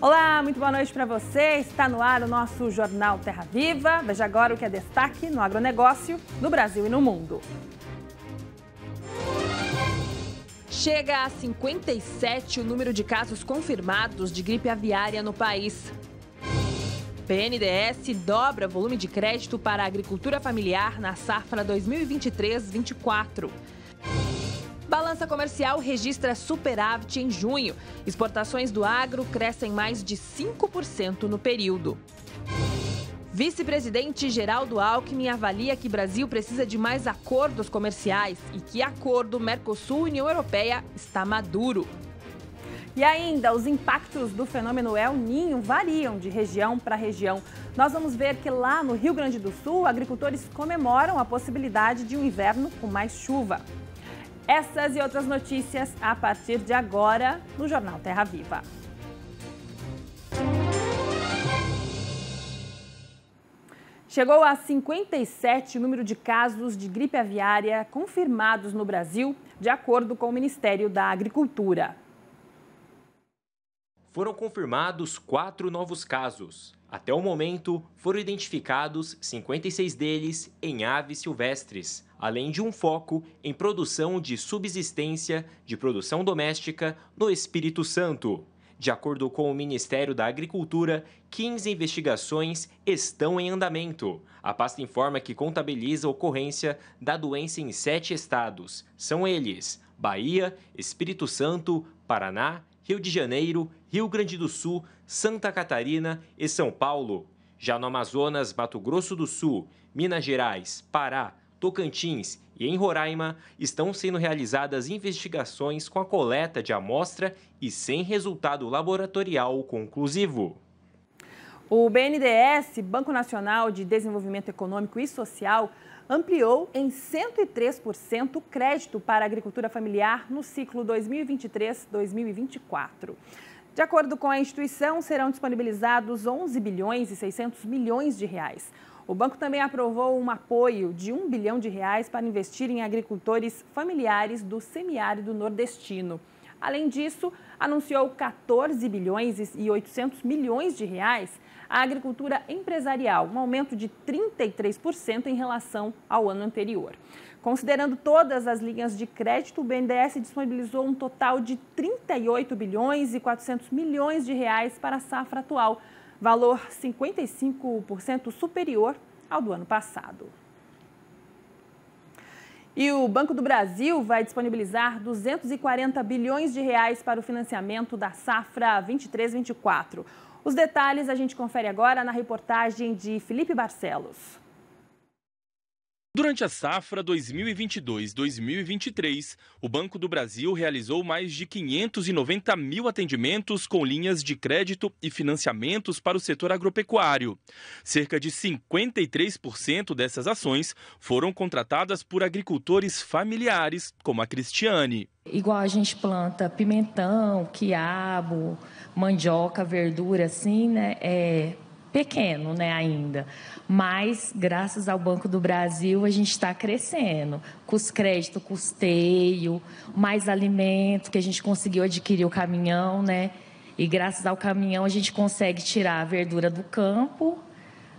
Olá, muito boa noite para você. Está no ar o nosso Jornal Terra Viva. Veja agora o que é destaque no agronegócio, no Brasil e no mundo. Chega a 57 o número de casos confirmados de gripe aviária no país. BNDES dobra volume de crédito para a agricultura familiar na safra 2023-24. Balança comercial registra superávit em junho. Exportações do agro crescem mais de 5% no período. Vice-presidente Geraldo Alckmin avalia que o Brasil precisa de mais acordos comerciais e que acordo Mercosul-União Europeia está maduro. E ainda, os impactos do fenômeno El Niño variam de região para região. Nós vamos ver que lá no Rio Grande do Sul, agricultores comemoram a possibilidade de um inverno com mais chuva. Essas e outras notícias a partir de agora no Jornal Terra Viva. Chegou a 57 o número de casos de gripe aviária confirmados no Brasil, de acordo com o Ministério da Agricultura. Foram confirmados 4 novos casos. Até o momento, foram identificados 56 deles em aves silvestres, além de um foco em produção de subsistência de produção doméstica no Espírito Santo. De acordo com o Ministério da Agricultura, 15 investigações estão em andamento. A pasta informa que contabiliza a ocorrência da doença em 7 estados. São eles: Bahia, Espírito Santo, Paraná, Rio de Janeiro, Rio Grande do Sul, Santa Catarina e São Paulo. Já no Amazonas, Mato Grosso do Sul, Minas Gerais, Pará, Tocantins e em Roraima, estão sendo realizadas investigações com a coleta de amostra e sem resultado laboratorial conclusivo. O BNDES, Banco Nacional de Desenvolvimento Econômico e Social, ampliou em 103% o crédito para a agricultura familiar no ciclo 2023-2024. De acordo com a instituição, serão disponibilizados 11 bilhões e 600 milhões de reais. O banco também aprovou um apoio de 1 bilhão de reais para investir em agricultores familiares do semiárido nordestino. Além disso, anunciou 14 bilhões e 800 milhões de reais à agricultura empresarial, um aumento de 33% em relação ao ano anterior. Considerando todas as linhas de crédito, o BNDES disponibilizou um total de 38 bilhões e 400 milhões de reais para a safra atual, valor 55% superior ao do ano passado. E o Banco do Brasil vai disponibilizar 240 bilhões de reais para o financiamento da safra 23-24. Os detalhes a gente confere agora na reportagem de Felipe Barcelos. Durante a safra 2022-2023, o Banco do Brasil realizou mais de 590 mil atendimentos com linhas de crédito e financiamentos para o setor agropecuário. Cerca de 53% dessas ações foram contratadas por agricultores familiares, como a Cristiane. Igual a gente planta pimentão, quiabo, mandioca, verdura, assim, né? Pequeno, né, ainda. Mas, graças ao Banco do Brasil, a gente está crescendo. Com os créditos, custeio, mais alimento, que a gente conseguiu adquirir o caminhão, né? E graças ao caminhão, a gente consegue tirar a verdura do campo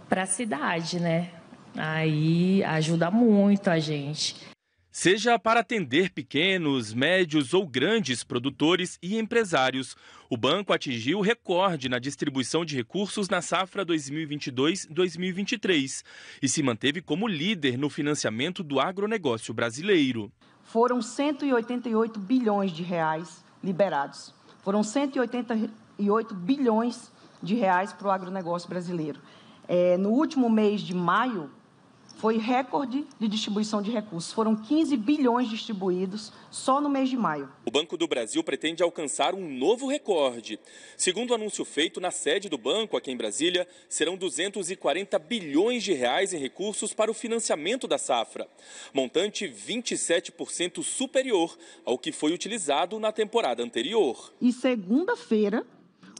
para a cidade, né? Aí ajuda muito a gente. Seja para atender pequenos, médios ou grandes produtores e empresários, o banco atingiu o recorde na distribuição de recursos na safra 2022-2023 e se manteve como líder no financiamento do agronegócio brasileiro. Foram 188 bilhões de reais liberados. Foram 188 bilhões de reais para o agronegócio brasileiro. No último mês de maio, foi recorde de distribuição de recursos. Foram 15 bilhões distribuídos só no mês de maio. O Banco do Brasil pretende alcançar um novo recorde. Segundo o anúncio feito na sede do banco, aqui em Brasília, serão 240 bilhões de reais em recursos para o financiamento da safra. Montante 27% superior ao que foi utilizado na temporada anterior. E segunda-feira,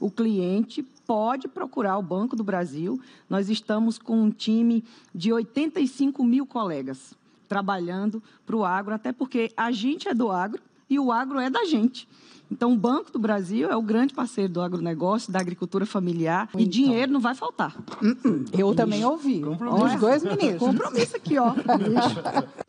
o cliente pode procurar o Banco do Brasil. Nós estamos com um time de 85 mil colegas trabalhando para o agro, até porque a gente é do agro, e o agro é da gente. Então, o Banco do Brasil é o grande parceiro do agronegócio, da agricultura familiar, e dinheiro não vai faltar. Eu também ouvi, dos dois ministros. Compromisso aqui, ó.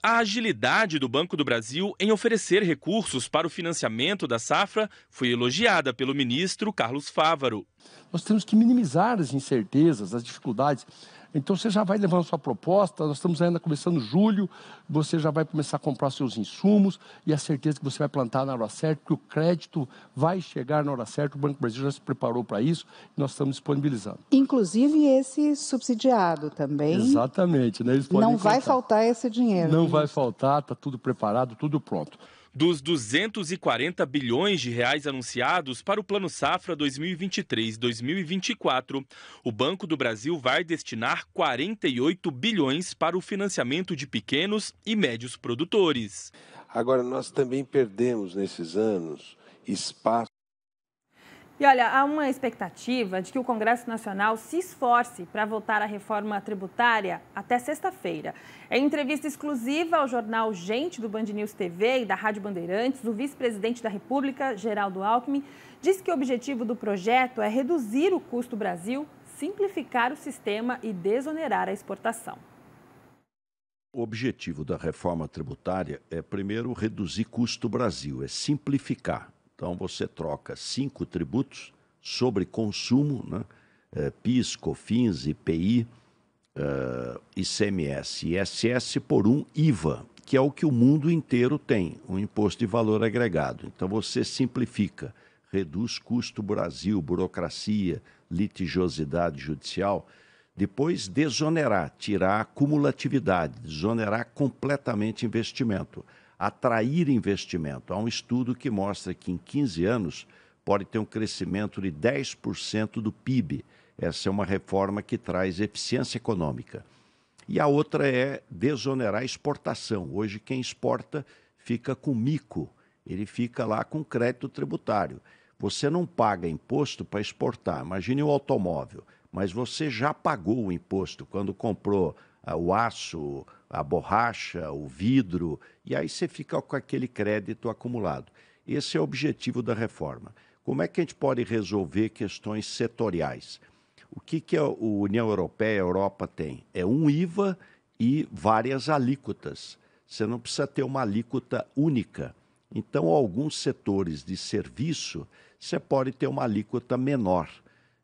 A agilidade do Banco do Brasil em oferecer recursos para o financiamento da safra foi elogiada pelo ministro Carlos Fávaro. Nós temos que minimizar as incertezas, as dificuldades. Então, você já vai levando sua proposta, nós estamos ainda começando julho, você já vai começar a comprar seus insumos e a certeza que você vai plantar na hora certa, que o crédito vai chegar na hora certa, o Banco do Brasil já se preparou para isso e nós estamos disponibilizando. Inclusive esse subsidiado também. Exatamente. Né? Eles podem não vai faltar esse dinheiro. Não vai faltar, está tudo preparado, tudo pronto. Dos 240 bilhões de reais anunciados para o Plano Safra 2023-2024, o Banco do Brasil vai destinar 48 bilhões para o financiamento de pequenos e médios produtores. Agora, nós também perdemos nesses anos espaço. E olha, há uma expectativa de que o Congresso Nacional se esforce para votar a reforma tributária até sexta-feira. Em entrevista exclusiva ao jornal Gente, do Band News TV e da Rádio Bandeirantes, o vice-presidente da República, Geraldo Alckmin, disse que o objetivo do projeto é reduzir o custo Brasil, simplificar o sistema e desonerar a exportação. O objetivo da reforma tributária é, primeiro, reduzir custo Brasil, é simplificar. Então, você troca 5 tributos sobre consumo, né? PIS, COFINS, IPI, ICMS e ISS por um IVA, que é o que o mundo inteiro tem, um imposto de valor agregado. Então, você simplifica, reduz custo Brasil, burocracia, litigiosidade judicial. Depois, desonerar, tirar a cumulatividade, desonerar completamente investimento. Atrair investimento. Há um estudo que mostra que em 15 anos pode ter um crescimento de 10% do PIB. Essa é uma reforma que traz eficiência econômica. E a outra é desonerar a exportação. Hoje quem exporta fica com mico, ele fica lá com crédito tributário. Você não paga imposto para exportar. Imagine o automóvel, mas você já pagou o imposto quando comprou o aço, a borracha, o vidro, e aí você fica com aquele crédito acumulado. Esse é o objetivo da reforma. Como é que a gente pode resolver questões setoriais? O que a União Europeia, a Europa tem? É um IVA e várias alíquotas. Você não precisa ter uma alíquota única. Então, alguns setores de serviço, você pode ter uma alíquota menor.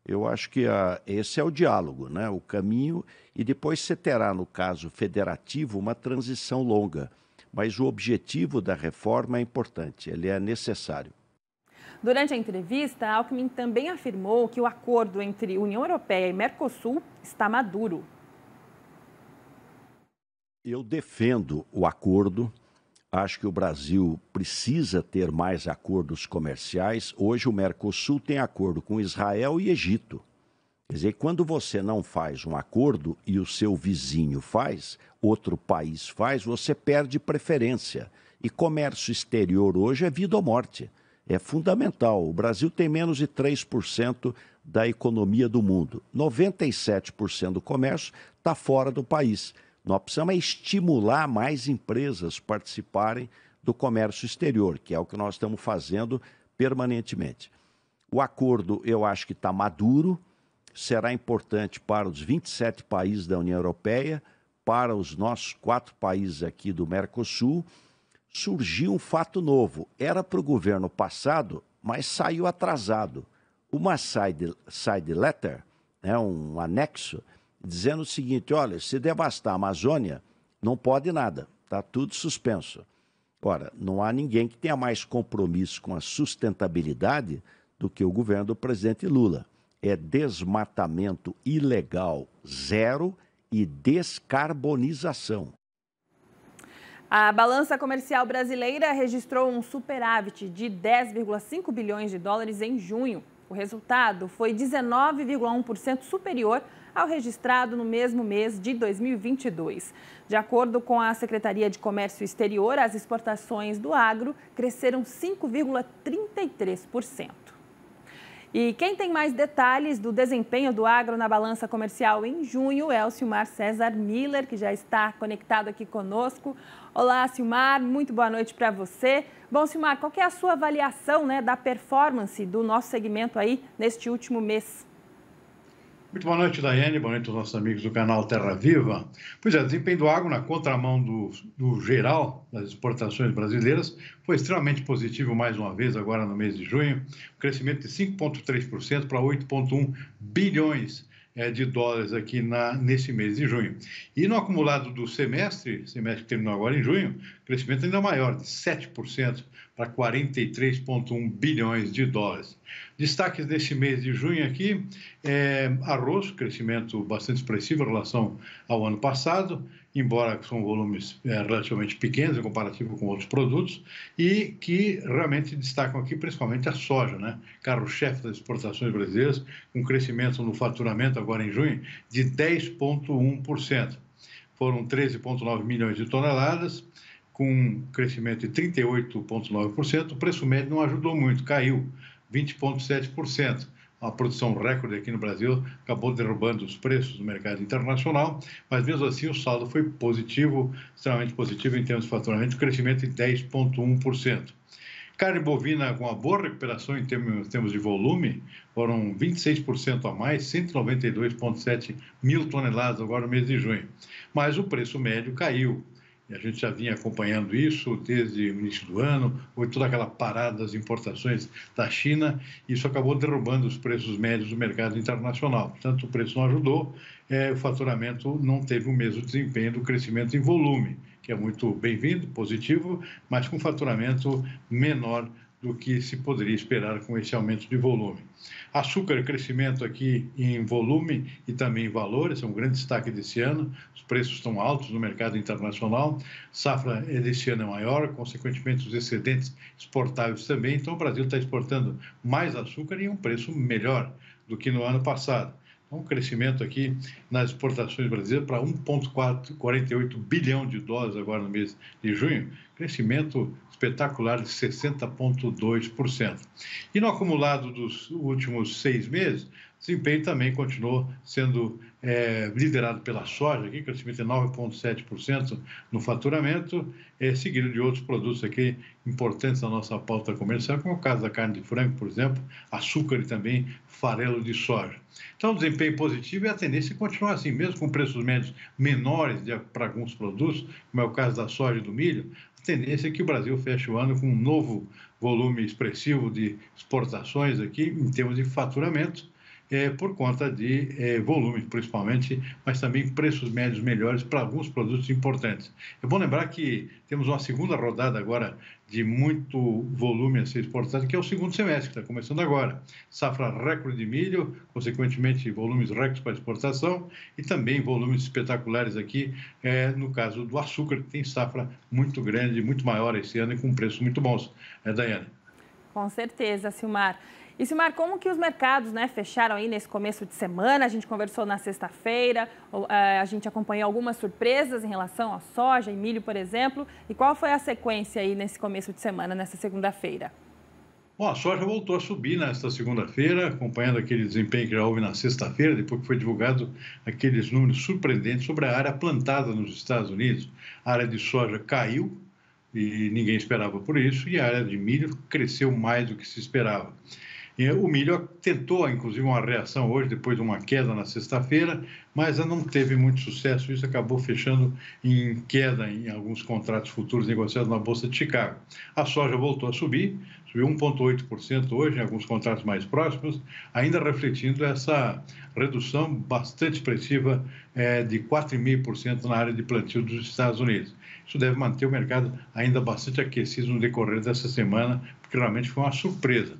Eu acho que esse é o diálogo, né? O caminho, e depois você terá, no caso federativo, uma transição longa. Mas o objetivo da reforma é importante, ele é necessário. Durante a entrevista, Alckmin também afirmou que o acordo entre União Europeia e Mercosul está maduro. Eu defendo o acordo. Acho que o Brasil precisa ter mais acordos comerciais. Hoje o Mercosul tem acordo com Israel e Egito. Quer dizer, quando você não faz um acordo e o seu vizinho faz, outro país faz, você perde preferência. E comércio exterior hoje é vida ou morte. É fundamental. O Brasil tem menos de 3% da economia do mundo. 97% do comércio está fora do país. Nós precisamos estimular mais empresas participarem do comércio exterior, que é o que nós estamos fazendo permanentemente. O acordo, eu acho que está maduro, será importante para os 27 países da União Europeia, para os nossos 4 países aqui do Mercosul. Surgiu um fato novo. Era para o governo passado, mas saiu atrasado. Uma side letter, né, um anexo, dizendo o seguinte: olha, se devastar a Amazônia, não pode nada, está tudo suspenso. Ora, não há ninguém que tenha mais compromisso com a sustentabilidade do que o governo do presidente Lula. É desmatamento ilegal zero e descarbonização. A balança comercial brasileira registrou um superávit de 10,5 bilhões de dólares em junho. O resultado foi 19,1% superior ao registrado no mesmo mês de 2022. De acordo com a Secretaria de Comércio Exterior, as exportações do agro cresceram 5,33%. E quem tem mais detalhes do desempenho do agro na balança comercial em junho é o Silmar César Miller, que já está conectado aqui conosco. Olá, Silmar, muito boa noite para você. Bom, Silmar, qual que é a sua avaliação, né, da performance do nosso segmento aí neste último mês? Muito boa noite, Daiane. Boa noite aos nossos amigos do canal Terra Viva. Pois é, o desempenho do agro na contramão do geral das exportações brasileiras foi extremamente positivo mais uma vez agora no mês de junho. Um crescimento de 5,3% para 8,1 bilhões de dólares aqui nesse mês de junho. E no acumulado do semestre que terminou agora em junho, crescimento ainda maior, de 7% para 43,1 bilhões de dólares. Destaques desse mês de junho aqui, arroz, crescimento bastante expressivo em relação ao ano passado, embora são volumes relativamente pequenos em comparativo com outros produtos, e que realmente destacam aqui principalmente a soja, né? Carro-chefe das exportações brasileiras, com crescimento no faturamento agora em junho de 10,1%. Foram 13,9 milhões de toneladas, com um crescimento de 38,9%. O preço médio não ajudou muito, caiu 20,7%. A produção recorde aqui no Brasil acabou derrubando os preços no mercado internacional, mas mesmo assim o saldo foi positivo, extremamente positivo em termos de faturamento, crescimento de 10,1%. Carne bovina com uma boa recuperação em termos de volume, foram 26% a mais, 192,7 mil toneladas agora no mês de junho. Mas o preço médio caiu. E a gente já vinha acompanhando isso desde o início do ano, houve toda aquela parada das importações da China, e isso acabou derrubando os preços médios do mercado internacional. Portanto, o preço não ajudou, o faturamento não teve o mesmo desempenho do crescimento em volume, que é muito bem-vindo, positivo, mas com faturamento menor do que se poderia esperar com esse aumento de volume. Açúcar, crescimento aqui em volume e também em valores, é um grande destaque desse ano. Os preços estão altos no mercado internacional, safra desse ano é maior, consequentemente os excedentes exportáveis também, então o Brasil está exportando mais açúcar e um preço melhor do que no ano passado. Um crescimento aqui nas exportações brasileiras para 1,48 bilhão de dólares agora no mês de junho, crescimento espetacular de 60,2%. E no acumulado dos últimos 6 meses, o desempenho também continuou sendo liderado pela soja, aqui, crescimento de 9,7% no faturamento, seguido de outros produtos aqui importantes na nossa pauta comercial, como é o caso da carne de frango, por exemplo, açúcar e também farelo de soja. Então, o desempenho positivo e a tendência é continuar assim, mesmo com preços médios menores para alguns produtos, como é o caso da soja e do milho, a tendência é que o Brasil feche o ano com um novo volume expressivo de exportações aqui, em termos de faturamento, por conta de volume, principalmente, mas também preços médios melhores para alguns produtos importantes. É bom lembrar que temos uma segunda rodada agora de muito volume a ser exportado, que é o segundo semestre, que está começando agora. Safra recorde de milho, consequentemente volumes recordes para exportação e também volumes espetaculares aqui, no caso do açúcar, que tem safra muito grande, muito maior esse ano e com preços muito bons. Daiane? Com certeza, Silmar. E, Silmar, como que os mercados, né, fecharam aí nesse começo de semana? A gente conversou na sexta-feira, a gente acompanhou algumas surpresas em relação à soja e milho, por exemplo. E qual foi a sequência aí nesse começo de semana, nessa segunda-feira? Bom, a soja voltou a subir nesta segunda-feira, acompanhando aquele desempenho que já houve na sexta-feira, depois que foi divulgado aqueles números surpreendentes sobre a área plantada nos Estados Unidos. A área de soja caiu e ninguém esperava por isso, e a área de milho cresceu mais do que se esperava. O milho tentou, inclusive, uma reação hoje, depois de uma queda na sexta-feira, mas não teve muito sucesso. Isso acabou fechando em queda em alguns contratos futuros negociados na Bolsa de Chicago. A soja voltou a subir, subiu 1,8% hoje, em alguns contratos mais próximos, ainda refletindo essa redução bastante expressiva de 4,5% na área de plantio dos Estados Unidos. Isso deve manter o mercado ainda bastante aquecido no decorrer dessa semana, porque realmente foi uma surpresa.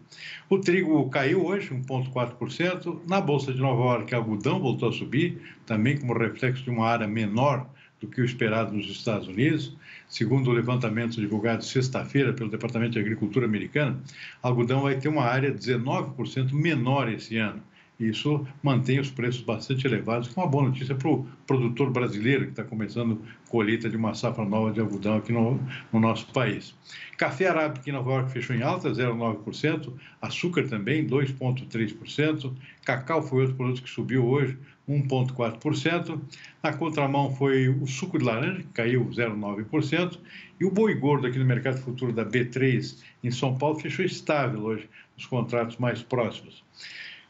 O trigo caiu hoje 1,4%. Na Bolsa de Nova York, o algodão voltou a subir, também como reflexo de uma área menor do que o esperado nos Estados Unidos. Segundo o levantamento divulgado sexta-feira pelo Departamento de Agricultura americano, o algodão vai ter uma área 19% menor esse ano. Isso mantém os preços bastante elevados, que é uma boa notícia para o produtor brasileiro, que está começando colheita de uma safra nova de algodão aqui no nosso país. Café arábica em Nova York fechou em alta, 0,9%. Açúcar também, 2,3%. Cacau foi outro produto que subiu hoje, 1,4%. Na contramão foi o suco de laranja, que caiu 0,9%. E o boi gordo aqui no mercado futuro da B3 em São Paulo fechou estável hoje, nos contratos mais próximos.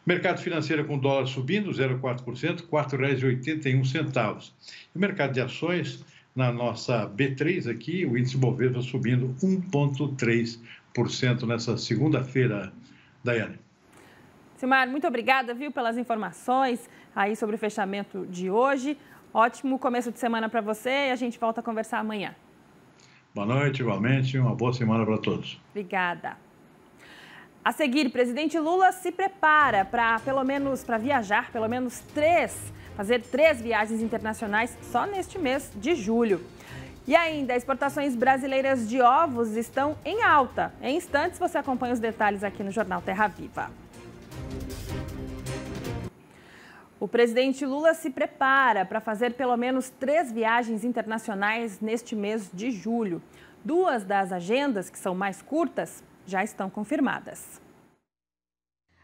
Mercado financeiro com dólar subindo 0,4%, R$ 4,81. E o mercado de ações, na nossa B3 aqui, o índice Bovespa subindo 1,3% nessa segunda-feira, Daiane. Silmar, muito obrigada, viu, pelas informações aí sobre o fechamento de hoje. Ótimo começo de semana para você e a gente volta a conversar amanhã. Boa noite, igualmente. Uma boa semana para todos. Obrigada. A seguir, presidente Lula se prepara para viajar fazer 3 viagens internacionais só neste mês de julho. E ainda, exportações brasileiras de ovos estão em alta. Em instantes, você acompanha os detalhes aqui no Jornal Terra Viva. O presidente Lula se prepara para fazer pelo menos 3 viagens internacionais neste mês de julho. 2 das agendas, que são mais curtas, já estão confirmadas.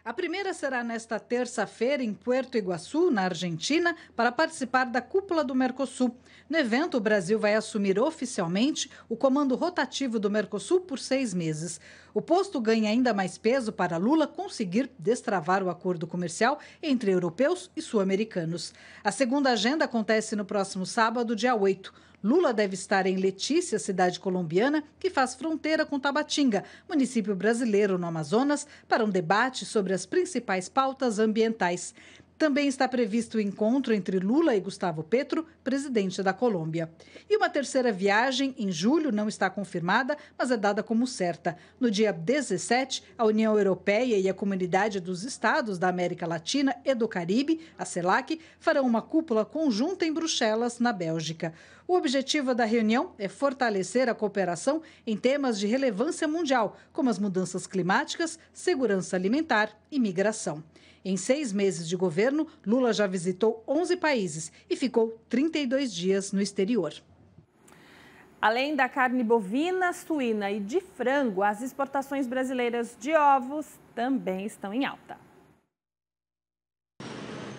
A primeira será nesta terça-feira em Puerto Iguaçu, na Argentina, para participar da Cúpula do Mercosul. No evento, o Brasil vai assumir oficialmente o comando rotativo do Mercosul por 6 meses. O posto ganha ainda mais peso para Lula conseguir destravar o acordo comercial entre europeus e sul-americanos. A segunda agenda acontece no próximo sábado, dia 8. Lula deve estar em Letícia, cidade colombiana, que faz fronteira com Tabatinga, município brasileiro no Amazonas, para um debate sobre as principais pautas ambientais. Também está previsto o encontro entre Lula e Gustavo Petro, presidente da Colômbia. E uma terceira viagem, em julho, não está confirmada, mas é dada como certa. No dia 17, a União Europeia e a Comunidade dos Estados da América Latina e do Caribe, a CELAC, farão uma cúpula conjunta em Bruxelas, na Bélgica. O objetivo da reunião é fortalecer a cooperação em temas de relevância mundial, como as mudanças climáticas, segurança alimentar e migração. Em 6 meses de governo, Lula já visitou 11 países e ficou 32 dias no exterior. Além da carne bovina, suína e de frango, as exportações brasileiras de ovos também estão em alta.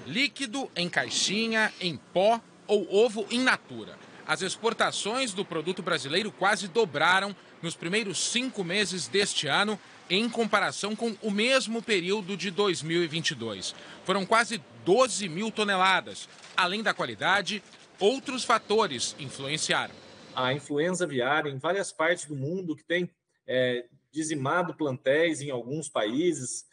Líquido, em caixinha, em pó ou ovo in natura. As exportações do produto brasileiro quase dobraram nos primeiros 5 meses deste ano, em comparação com o mesmo período de 2022. Foram quase 12 mil toneladas. Além da qualidade, outros fatores influenciaram. A influenza aviária em várias partes do mundo que tem dizimado plantéis em alguns países.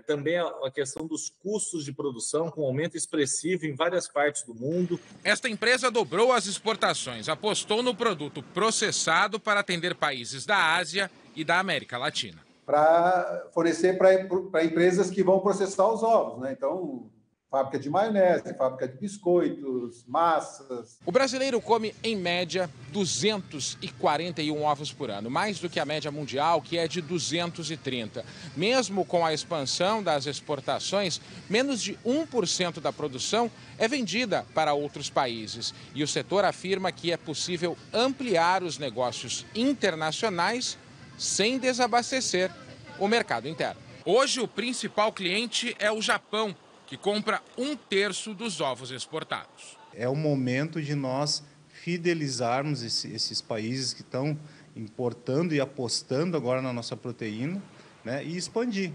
Também a questão dos custos de produção, com aumento expressivo em várias partes do mundo. Esta empresa dobrou as exportações, apostou no produto processado para atender países da Ásia e da América Latina. Para fornecer para empresas que vão processar os ovos, né? Então, fábrica de maionese, fábrica de biscoitos, massas. O brasileiro come, em média, 241 ovos por ano, mais do que a média mundial, que é de 230. Mesmo com a expansão das exportações, menos de 1% da produção é vendida para outros países. E o setor afirma que é possível ampliar os negócios internacionais sem desabastecer o mercado interno. Hoje, o principal cliente é o Japão, que compra 1/3 dos ovos exportados. É o momento de nós fidelizarmos esses países que estão importando e apostando agora na nossa proteína, né, e expandir.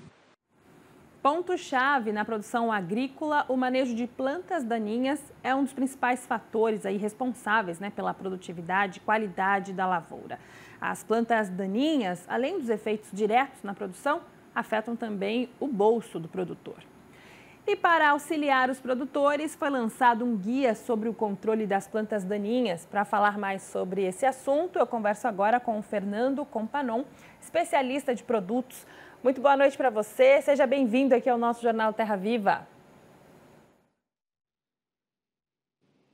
Ponto-chave na produção agrícola, o manejo de plantas daninhas é um dos principais fatores aí responsáveis, pela produtividade e qualidade da lavoura. As plantas daninhas, além dos efeitos diretos na produção, afetam também o bolso do produtor. E para auxiliar os produtores, foi lançado um guia sobre o controle das plantas daninhas. Para falar mais sobre esse assunto, eu converso agora com o Fernando Companon, especialista de produtos. Muito boa noite para você, seja bem-vindo aqui ao nosso Jornal Terra Viva.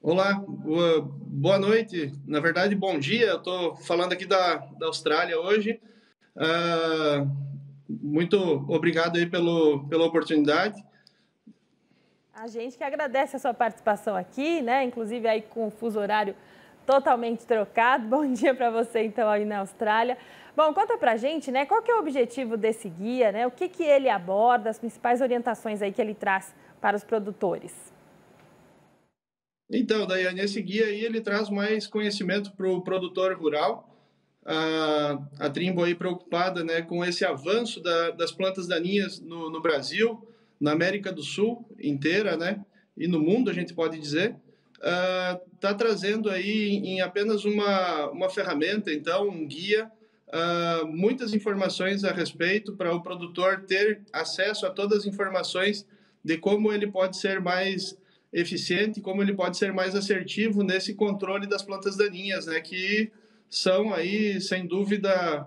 Olá, boa noite, na verdade, bom dia. Eu estou falando aqui da Austrália hoje. Muito obrigado aí pela oportunidade. A gente que agradece a sua participação aqui, né? Inclusive aí com o fuso horário totalmente trocado. Bom dia para você, então, aí na Austrália. Bom, conta pra gente, né? Qual que é o objetivo desse guia, né? O que ele aborda, as principais orientações aí que ele traz para os produtores? Então, Daiane, esse guia aí, ele traz mais conhecimento para o produtor rural. A Trimble aí preocupada, né, com esse avanço das plantas daninhas no Brasil, na América do Sul inteira, né, e no mundo, a gente pode dizer, está trazendo aí em apenas uma ferramenta, então, um guia, muitas informações a respeito para o produtor ter acesso a todas as informações de como ele pode ser mais eficiente, como ele pode ser mais assertivo nesse controle das plantas daninhas, né, que são aí, sem dúvida,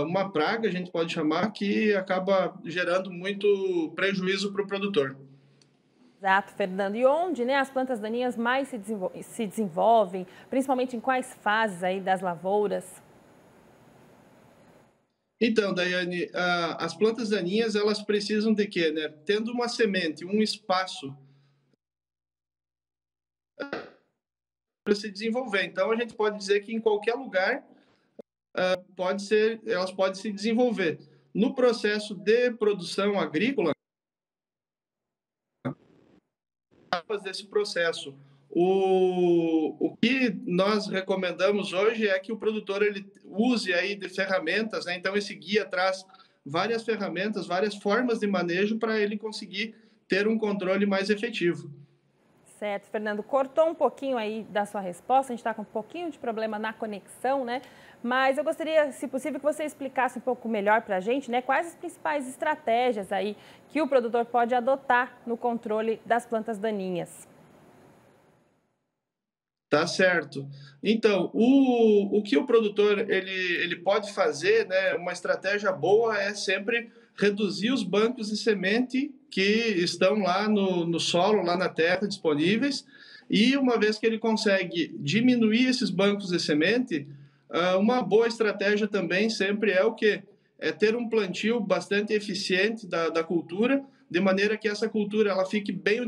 uma praga, a gente pode chamar, que acaba gerando muito prejuízo para o produtor. Exato, Fernando. E onde, né, as plantas daninhas mais se desenvolvem, principalmente em quais fases aí das lavouras? Então, Daiane, as plantas daninhas, elas precisam de quê, né? Tendo uma semente, um espaço para se desenvolver. Então, a gente pode dizer que em qualquer lugar elas podem se desenvolver. No processo de produção agrícola, desse processo, o que nós recomendamos hoje é que o produtor ele use aí de ferramentas, né? Então, esse guia traz várias ferramentas, várias formas de manejo para ele conseguir ter um controle mais efetivo. Certo, Fernando. Cortou um pouquinho aí da sua resposta, a gente está com um pouquinho de problema na conexão, né? Mas eu gostaria, se possível, que você explicasse um pouco melhor para a gente, né? Quais as principais estratégias aí que o produtor pode adotar no controle das plantas daninhas. Tá certo. Então, o que o produtor ele pode fazer, né? Uma estratégia boa é sempre reduzir os bancos de semente que estão lá no solo, lá na terra, disponíveis. E uma vez que ele consegue diminuir esses bancos de semente, uma boa estratégia também sempre é o quê? É ter um plantio bastante eficiente da cultura, de maneira que essa cultura ela fique bem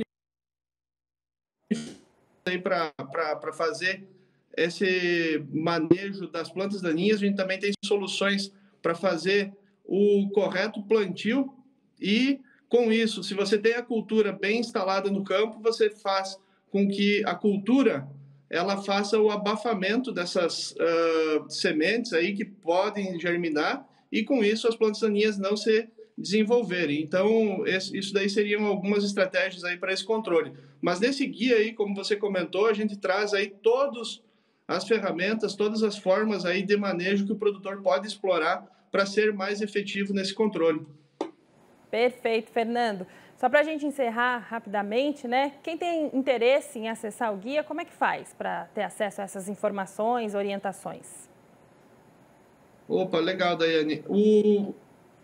para fazer esse manejo das plantas daninhas. A gente também tem soluções para fazer o correto plantio e, com isso, se você tem a cultura bem instalada no campo, você faz com que a cultura ela faça o abafamento dessas sementes aí que podem germinar e, com isso, as plantas daninhas não se desenvolverem. Então, isso daí seriam algumas estratégias aí para esse controle. Mas nesse guia aí, como você comentou, a gente traz aí todas as ferramentas, todas as formas aí de manejo que o produtor pode explorar para ser mais efetivo nesse controle. Perfeito, Fernando. Só para a gente encerrar rapidamente, né? Quem tem interesse em acessar o guia, como é que faz para ter acesso a essas informações, orientações? Opa, legal, Daiane.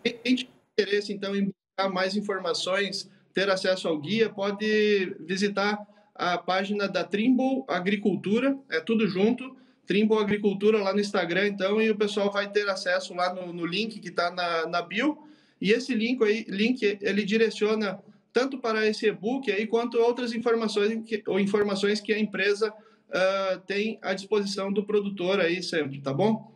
Quem tem interesse, então, em buscar mais informações, ter acesso ao guia, pode visitar a página da Trimble Agricultura, é tudo junto, Trimble Agricultura lá no Instagram, então, e o pessoal vai ter acesso lá no link que está na bio, e esse link ele direciona tanto para esse e-book aí, quanto outras informações que a empresa tem à disposição do produtor aí sempre, tá bom?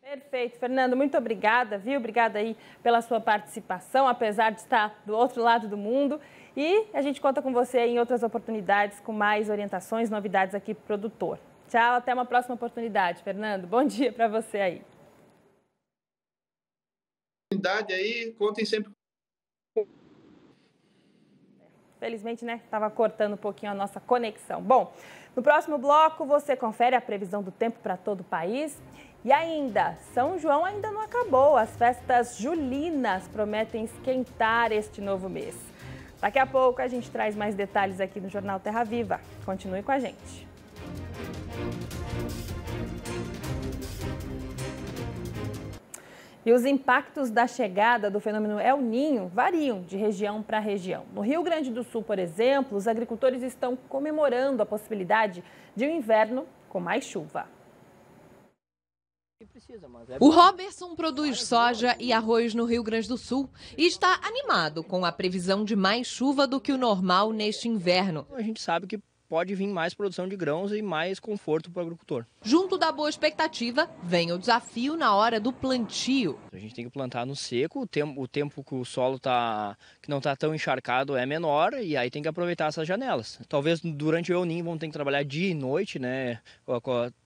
Perfeito, Fernando, muito obrigada, viu? Obrigada aí pela sua participação, apesar de estar do outro lado do mundo. E a gente conta com você em outras oportunidades, com mais orientações, novidades aqui para o produtor. Tchau, até uma próxima oportunidade, Fernando. Bom dia para você aí. Aí, contem sempre. Felizmente, né? Estava cortando um pouquinho a nossa conexão. Bom, no próximo bloco você confere a previsão do tempo para todo o país. E ainda, São João ainda não acabou. As festas julinas prometem esquentar este novo mês. Daqui a pouco a gente traz mais detalhes aqui no Jornal Terra Viva. Continue com a gente. E os impactos da chegada do fenômeno El Niño variam de região para região. No Rio Grande do Sul, por exemplo, os agricultores estão comemorando a possibilidade de um inverno com mais chuva. O Robertson produz soja e arroz no Rio Grande do Sul e está animado com a previsão de mais chuva do que o normal neste inverno. A gente sabe que pode vir mais produção de grãos e mais conforto para o agricultor. Junto da boa expectativa, vem o desafio na hora do plantio. A gente tem que plantar no seco, o tempo que o solo que não está tão encharcado é menor e aí tem que aproveitar essas janelas. Talvez durante o El Niño vão ter que trabalhar dia e noite, né?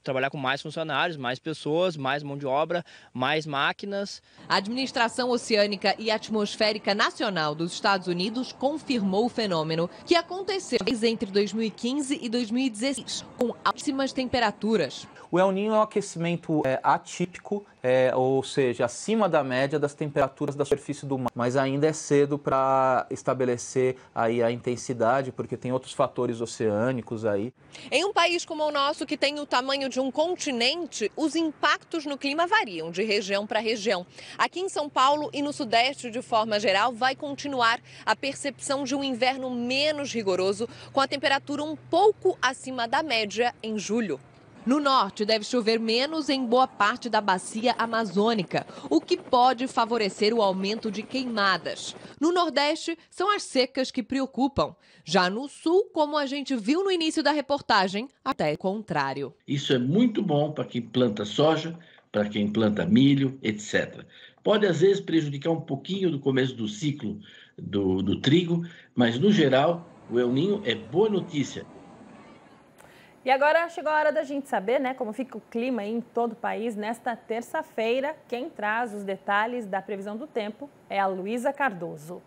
Trabalhar com mais funcionários, mais pessoas, mais mão de obra, mais máquinas. A Administração Oceânica e Atmosférica Nacional dos Estados Unidos confirmou o fenômeno que aconteceu entre 2015 e 2016, com altíssimas temperaturas. O El Niño é um aquecimento atípico, ou seja, acima da média das temperaturas da superfície do mar. Mas ainda é cedo para estabelecer aí a intensidade, porque tem outros fatores oceânicos aí. Em um país como o nosso, que tem o tamanho de um continente, os impactos no clima variam de região para região. Aqui em São Paulo e no Sudeste, de forma geral, vai continuar a percepção de um inverno menos rigoroso, com a temperatura um pouco acima da média em julho. No norte, deve chover menos em boa parte da bacia amazônica, o que pode favorecer o aumento de queimadas. No nordeste, são as secas que preocupam. Já no sul, como a gente viu no início da reportagem, até o contrário. Isso é muito bom para quem planta soja, para quem planta milho, etc. Pode, às vezes, prejudicar um pouquinho do começo do ciclo do trigo, mas, no geral, o El Niño é boa notícia. E agora chegou a hora da gente saber, né, como fica o clima em todo o país nesta terça-feira. Quem traz os detalhes da previsão do tempo é a Luísa Cardoso.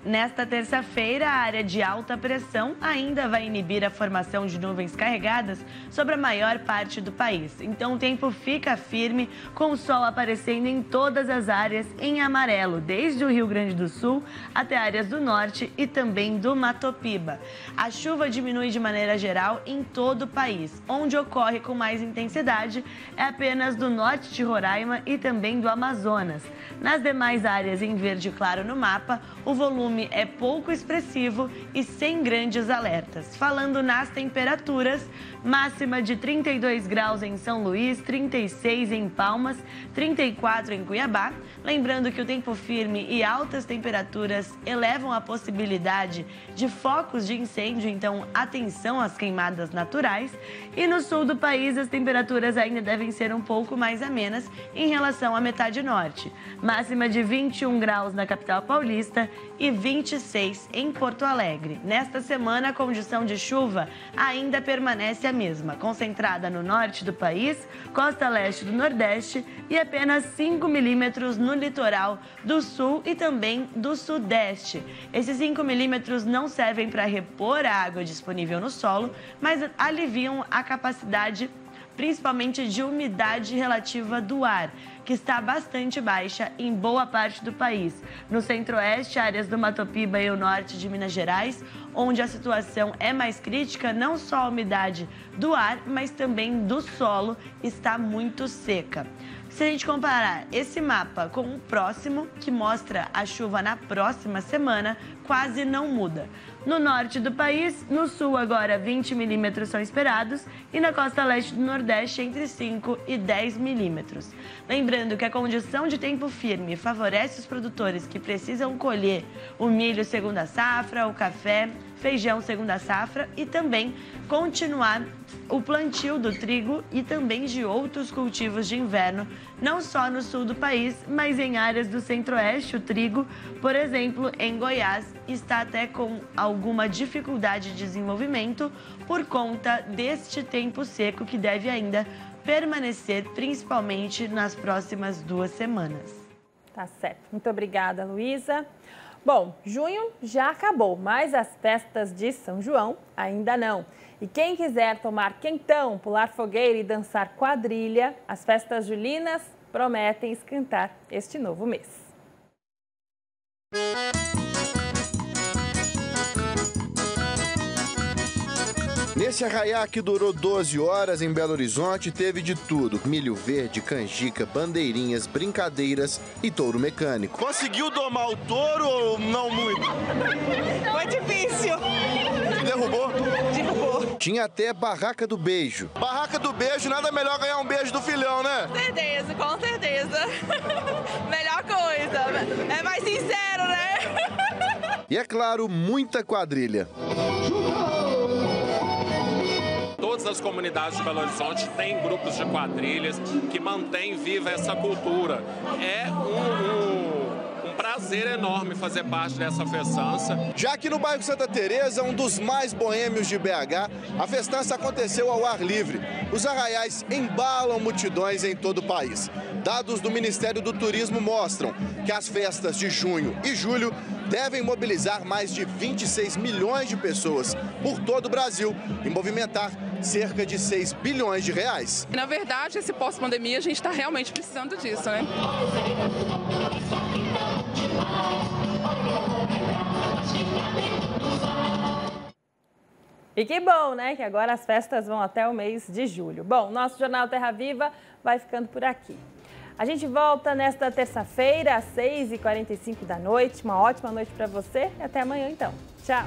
Nesta terça-feira, a área de alta pressão ainda vai inibir a formação de nuvens carregadas sobre a maior parte do país. Então, o tempo fica firme, com o sol aparecendo em todas as áreas em amarelo, desde o Rio Grande do Sul até áreas do norte e também do Mato Piba. A chuva diminui de maneira geral em todo o país. Onde ocorre com mais intensidade é apenas do norte de Roraima e também do Amazonas. Nas demais áreas em verde claro no mapa, o volume é pouco expressivo e sem grandes alertas. Falando nas temperaturas, máxima de 32 graus em São Luís, 36 em Palmas, 34 em Cuiabá. Lembrando que o tempo firme e altas temperaturas elevam a possibilidade de focos de incêndio, então atenção às queimadas naturais. E no sul do país, as temperaturas ainda devem ser um pouco mais amenas em relação à metade norte. Máxima de 21 graus na capital paulista e 26 em Porto Alegre. Nesta semana, a condição de chuva ainda permanece a mesma, concentrada no norte do país, costa leste do Nordeste e apenas 5 milímetros no litoral do sul e também do Sudeste. Esses 5 milímetros não servem para repor a água disponível no solo, mas aliviam a capacidade principalmente de umidade relativa do ar, que está bastante baixa em boa parte do país. No centro-oeste, áreas do Mato Piba e o norte de Minas Gerais, onde a situação é mais crítica, não só a umidade do ar, mas também do solo está muito seca. Se a gente comparar esse mapa com o próximo, que mostra a chuva na próxima semana, quase não muda. No norte do país, no sul agora 20 milímetros são esperados e na costa leste do Nordeste entre 5 e 10 milímetros. Lembrando que a condição de tempo firme favorece os produtores que precisam colher o milho segunda safra, o café, feijão segunda safra e também continuar o plantio do trigo e também de outros cultivos de inverno, não só no sul do país, mas em áreas do centro-oeste. O trigo, por exemplo, em Goiás, está até com alguma dificuldade de desenvolvimento por conta deste tempo seco que deve ainda permanecer, principalmente nas próximas 2 semanas. Tá certo. Muito obrigada, Luísa. Bom, junho já acabou, mas as festas de São João ainda não. E quem quiser tomar quentão, pular fogueira e dançar quadrilha, as festas julinas prometem esquentar este novo mês. Nesse arraiá que durou 12 horas em Belo Horizonte, teve de tudo: milho verde, canjica, bandeirinhas, brincadeiras e touro mecânico. Conseguiu domar o touro ou não muito? Foi difícil. Derrubou? Derrubou. tinha até Barraca do Beijo. Barraca do Beijo, nada melhor ganhar um beijo do filhão, né? Com certeza. Melhor coisa. É mais sincero, né? E é claro, muita quadrilha. Todas as comunidades de Belo Horizonte têm grupos de quadrilhas que mantêm viva essa cultura. É um prazer enorme fazer parte dessa festança. Já que no bairro Santa Teresa, um dos mais boêmios de BH, a festança aconteceu ao ar livre. Os arraiais embalam multidões em todo o país. Dados do Ministério do Turismo mostram que as festas de junho e julho devem mobilizar mais de 26 milhões de pessoas por todo o Brasil e movimentar cerca de 6 bilhões de reais. Na verdade, esse pós-pandemia, a gente está realmente precisando disso, né? E que bom, né? Que agora as festas vão até o mês de julho. Bom, nosso Jornal Terra Viva vai ficando por aqui. A gente volta nesta terça-feira, às 6h45 da noite. Uma ótima noite para você e até amanhã, então. Tchau!